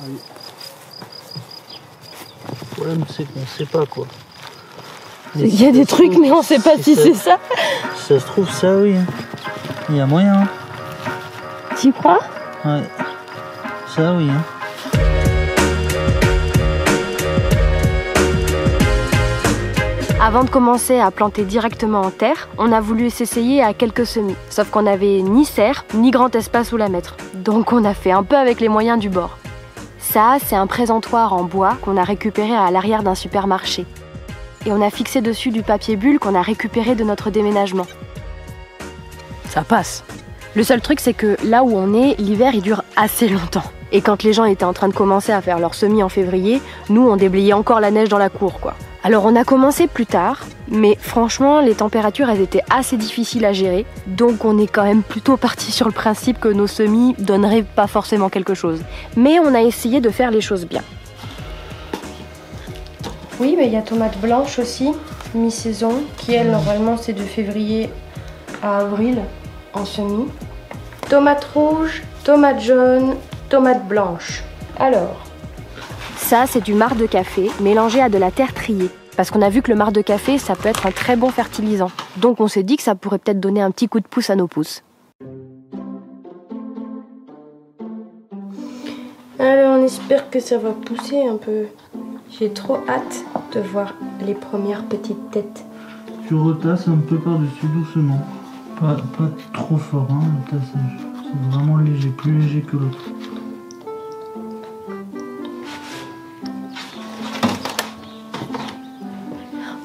Le problème, c'est qu'on sait pas quoi. Il y a des trucs, mais on sait pas si c'est ça. Si ça se trouve, ça oui. Il y a moyen. Tu crois? Ouais. Ça oui. Avant de commencer à planter directement en terre, on a voulu s'essayer à quelques semis. Sauf qu'on n'avait ni serre, ni grand espace où la mettre. Donc on a fait un peu avec les moyens du bord. Ça, c'est un présentoir en bois qu'on a récupéré à l'arrière d'un supermarché. Et on a fixé dessus du papier bulle qu'on a récupéré de notre déménagement. Ça passe. Le seul truc, c'est que là où on est, l'hiver, il dure assez longtemps. Et quand les gens étaient en train de commencer à faire leurs semis en février, nous, on déblayait encore la neige dans la cour, quoi. Alors on a commencé plus tard, mais franchement, les températures, elles étaient assez difficiles à gérer. Donc on est quand même plutôt parti sur le principe que nos semis donneraient pas forcément quelque chose. Mais on a essayé de faire les choses bien. Oui, mais il y a tomates blanches aussi, mi-saison, qui elle, normalement, c'est de février à avril en semis. Tomates rouges, tomates jaunes, tomates blanches. Alors, ça, c'est du marc de café mélangé à de la terre triée. Parce qu'on a vu que le marc de café, ça peut être un très bon fertilisant. Donc on s'est dit que ça pourrait peut-être donner un petit coup de pouce à nos pousses. Alors on espère que ça va pousser un peu. J'ai trop hâte de voir les premières petites têtes. Tu retasses un peu par-dessus doucement. Pas trop fort, hein, le tassage. C'est vraiment léger, plus léger que l'autre.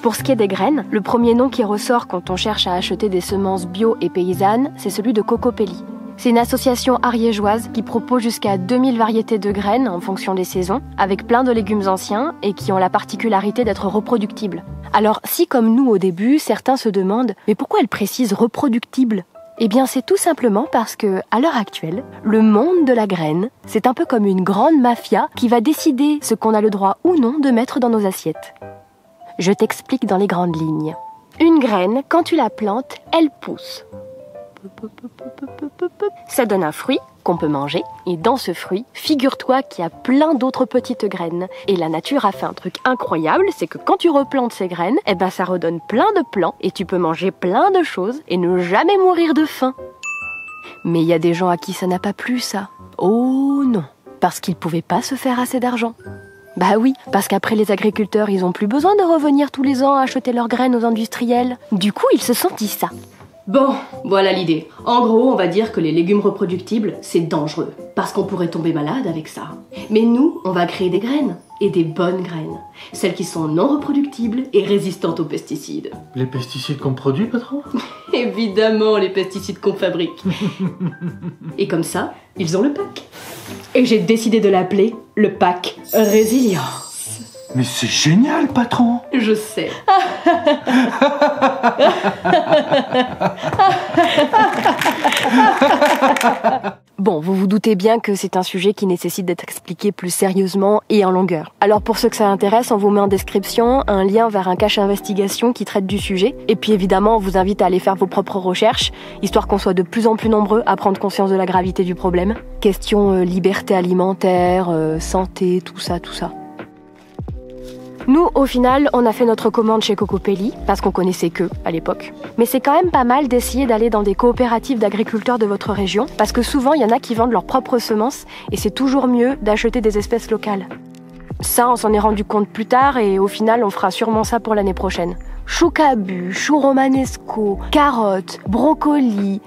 Pour ce qui est des graines, le premier nom qui ressort quand on cherche à acheter des semences bio et paysannes, c'est celui de Cocopelli. C'est une association ariégeoise qui propose jusqu'à 2000 variétés de graines en fonction des saisons, avec plein de légumes anciens et qui ont la particularité d'être reproductibles. Alors si comme nous au début, certains se demandent « mais pourquoi elle précise reproductible ?» Eh bien c'est tout simplement parce que, à l'heure actuelle, le monde de la graine, c'est un peu comme une grande mafia qui va décider ce qu'on a le droit ou non de mettre dans nos assiettes. Je t'explique dans les grandes lignes. Une graine, quand tu la plantes, elle pousse. Ça donne un fruit qu'on peut manger, et dans ce fruit, figure-toi qu'il y a plein d'autres petites graines. Et la nature a fait un truc incroyable, c'est que quand tu replantes ces graines, eh ben ça redonne plein de plants, et tu peux manger plein de choses, et ne jamais mourir de faim. Mais il y a des gens à qui ça n'a pas plu, ça. Oh non, parce qu'ils pouvaient pas se faire assez d'argent. Bah oui, parce qu'après les agriculteurs, ils ont plus besoin de revenir tous les ans à acheter leurs graines aux industriels. Du coup, ils se sont dit ça. Bon, voilà l'idée. En gros, on va dire que les légumes reproductibles, c'est dangereux, parce qu'on pourrait tomber malade avec ça. Mais nous, on va créer des graines, et des bonnes graines. Celles qui sont non reproductibles et résistantes aux pesticides. Les pesticides qu'on produit, patron? Évidemment, les pesticides qu'on fabrique. Et comme ça, ils ont le pack. Et j'ai décidé de l'appeler le pack Résilience. Mais c'est génial, patron! Je sais. Bon, vous vous doutez bien que c'est un sujet qui nécessite d'être expliqué plus sérieusement et en longueur. Alors pour ceux que ça intéresse, on vous met en description un lien vers un cache investigation qui traite du sujet. Et puis évidemment, on vous invite à aller faire vos propres recherches, histoire qu'on soit de plus en plus nombreux à prendre conscience de la gravité du problème. Question liberté alimentaire, santé, tout ça. Nous, au final, on a fait notre commande chez Cocopelli, parce qu'on connaissait qu'eux à l'époque. Mais c'est quand même pas mal d'essayer d'aller dans des coopératives d'agriculteurs de votre région, parce que souvent, il y en a qui vendent leurs propres semences, et c'est toujours mieux d'acheter des espèces locales. Ça, on s'en est rendu compte plus tard, et au final, on fera sûrement ça pour l'année prochaine. Chou cabu, chou romanesco, carottes, brocolis,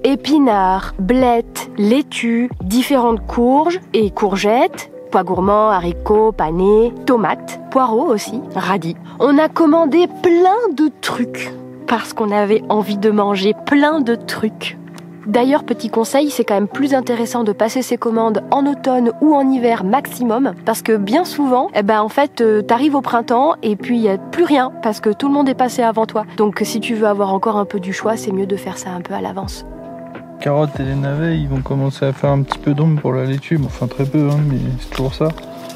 épinards, blettes, laitues, différentes courges et courgettes, pois gourmands, haricots, panais, tomates, poireaux aussi, radis. On a commandé plein de trucs parce qu'on avait envie de manger plein de trucs. D'ailleurs, petit conseil, c'est quand même plus intéressant de passer ses commandes en automne ou en hiver maximum parce que bien souvent, t'arrives au printemps et puis il n'y a plus rien parce que tout le monde est passé avant toi. Donc si tu veux avoir encore un peu du choix, c'est mieux de faire ça un peu à l'avance. Carottes et les navets, ils vont commencer à faire un petit peu d'ombre pour la laitue, enfin très peu, hein, mais c'est toujours ça.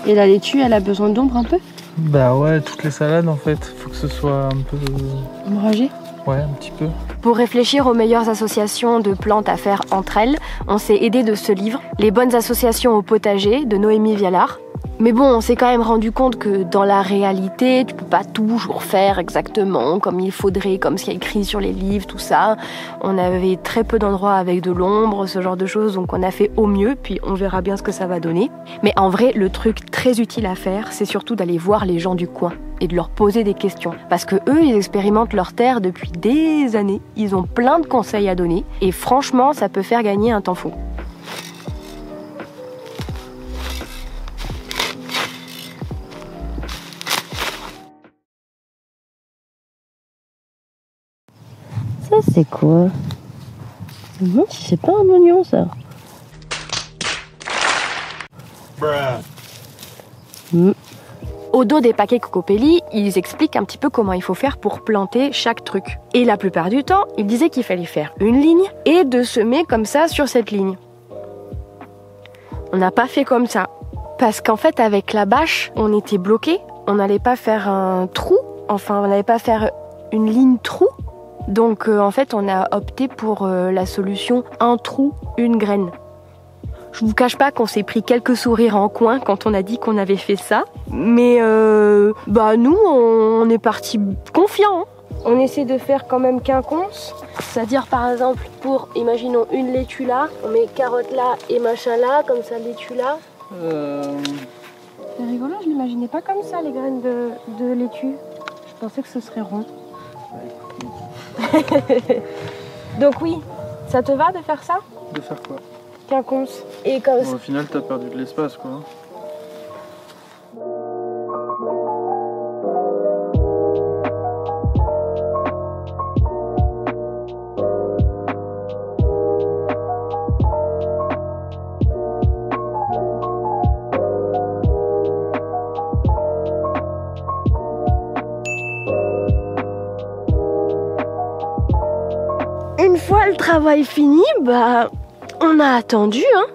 Et la laitue, elle a besoin d'ombre un peu? Bah ouais, toutes les salades en fait, faut que ce soit un peu... ombragé? Ouais, un petit peu. Pour réfléchir aux meilleures associations de plantes à faire entre elles, on s'est aidé de ce livre, Les bonnes associations au potager, de Noémie Vialard. Mais bon, on s'est quand même rendu compte que dans la réalité, tu peux pas toujours faire exactement comme il faudrait, comme ce qui est écrit sur les livres, tout ça. On avait très peu d'endroits avec de l'ombre, ce genre de choses, donc on a fait au mieux, puis on verra bien ce que ça va donner. Mais en vrai, le truc très utile à faire, c'est surtout d'aller voir les gens du coin et de leur poser des questions. Parce que eux, ils expérimentent leur terre depuis des années, ils ont plein de conseils à donner, et franchement, ça peut faire gagner un temps fou. Ça c'est quoi? Non, c'est pas un oignon ça. Au dos des paquets Cocopelli, ils expliquent un petit peu comment il faut faire pour planter chaque truc. Et la plupart du temps, ils disaient qu'il fallait faire une ligne et de semer comme ça sur cette ligne. On n'a pas fait comme ça. Parce qu'en fait, avec la bâche, on était bloqués. On n'allait pas faire un trou. Enfin, on n'allait pas faire une ligne trou. Donc en fait on a opté pour la solution un trou, une graine. Je vous cache pas qu'on s'est pris quelques sourires en coin quand on a dit qu'on avait fait ça. Mais nous on est partis confiants. On essaie de faire quand même quinconce. C'est-à-dire par exemple pour, imaginons une laitue là, on met carotte là et machin là, comme ça laitue là. C'est rigolo, je l'imaginais pas comme ça les graines de laitue. Je pensais que ce serait rond. Donc oui, ça te va de faire ça? De faire quoi? Quinconce. Et comme Au final, t'as perdu de l'espace, quoi. Une fois le travail fini, on a attendu, hein.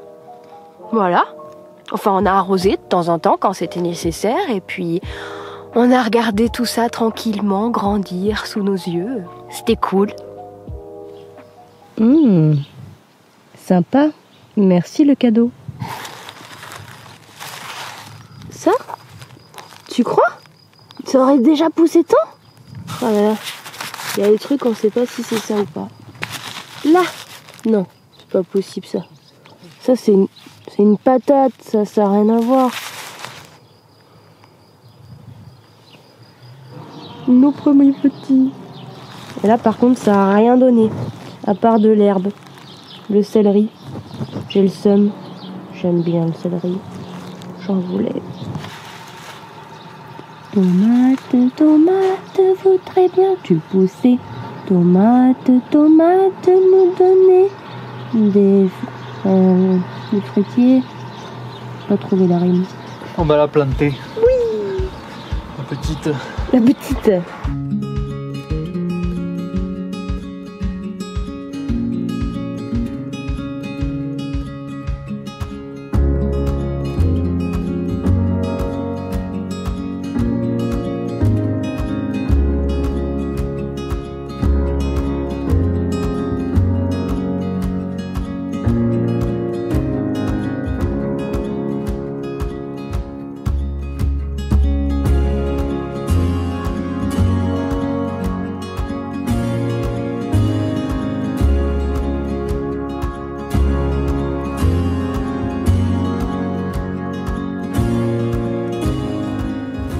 Voilà. Enfin, on a arrosé de temps en temps quand c'était nécessaire, et puis on a regardé tout ça tranquillement grandir sous nos yeux. C'était cool. Sympa. Merci le cadeau. Ça? Tu crois? Ça aurait déjà poussé tant? Ah là là. Il y a des trucs, on sait pas si c'est ça ou pas. Là? Non, c'est pas possible ça. Ça c'est une patate, ça n'a rien à voir. Nos premiers petits. Et là par contre ça a rien donné, à part de l'herbe. Le céleri. J'ai le seum. J'aime bien le céleri. J'en voulais. Tomate, tomate, voudrais bien-tu pousser? Tomate, tomate, nous donner des fruitiers. Pas trouvé la rime. On va la planter. Oui. La petite. La petite.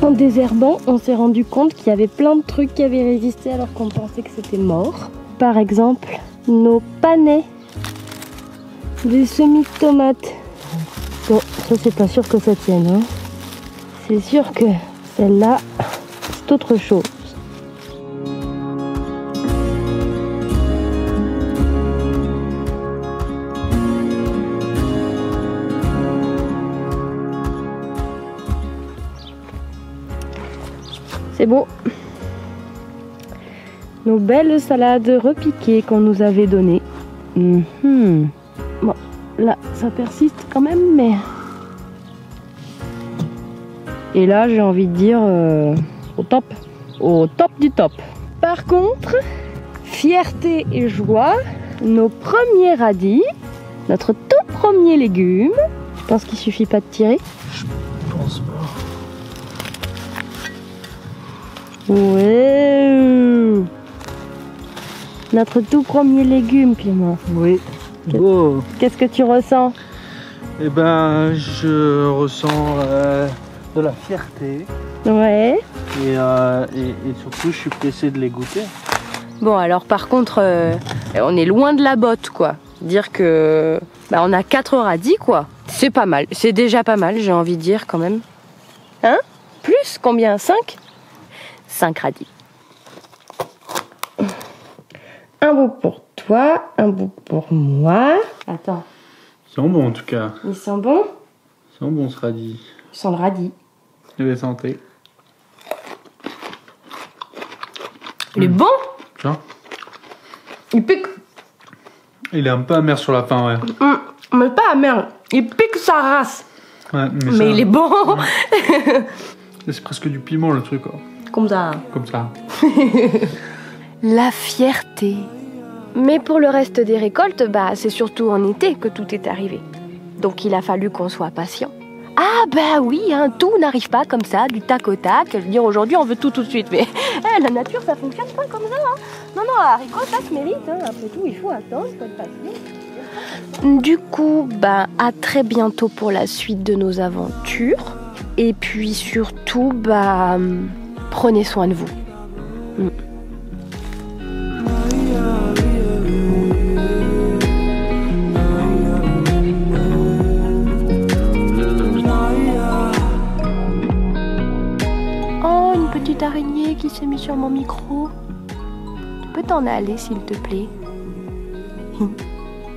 En désherbant, on s'est rendu compte qu'il y avait plein de trucs qui avaient résisté alors qu'on pensait que c'était mort. Par exemple, nos panais, des semis de tomates. Bon, ça c'est pas sûr que ça tienne, hein. C'est sûr que celle-là, c'est autre chose. C'est bon. Nos belles salades repiquées qu'on nous avait données. Bon, là, ça persiste quand même, mais... Et là, j'ai envie de dire au top du top. Par contre, fierté et joie, nos premiers radis, notre tout premier légume. Je pense qu'il suffit pas de tirer. Je pense pas. Ouais. Notre tout premier légume, Clément. Oui. Beau. Qu'est-ce que tu ressens? Eh ben, je ressens de la fierté. Ouais. Et surtout, je suis pressé de les goûter. Bon, alors par contre, on est loin de la botte, quoi. Dire que on a 4 radis, quoi. C'est pas mal. C'est déjà pas mal, j'ai envie de dire, quand même. Hein? Plus? Combien? 5? 5 radis. Un bout pour toi, un bout pour moi. Attends, Ils sont bons en tout cas. ils sont bons? Ils sont bons ce radis. Ils sont le radis. Je vais santé. Il est bon? Tiens. Il pique. Il est un peu amer sur la fin, ouais. Mais pas amer. Il pique sa race. Ouais, Mais ça, il est bon. c'est presque du piment le truc, quoi. Comme ça. Comme ça. La fierté. Mais pour le reste des récoltes, c'est surtout en été que tout est arrivé. Donc il a fallu qu'on soit patient. Ah oui, tout n'arrive pas comme ça, du tac au tac. Je veux dire, aujourd'hui on veut tout de suite, mais la nature ça fonctionne pas comme ça. Non, haricot, ça se mérite. Après tout, il faut attendre, il faut être patient. Du coup, à très bientôt pour la suite de nos aventures. Et puis surtout, prenez soin de vous. Oh, une petite araignée qui s'est mise sur mon micro. Tu peux t'en aller, s'il te plaît.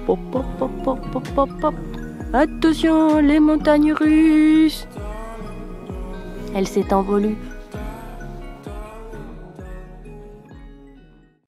Pop, pop, pop, pop, pop, pop, pop. Attention, les montagnes russes. Elle s'est envolée.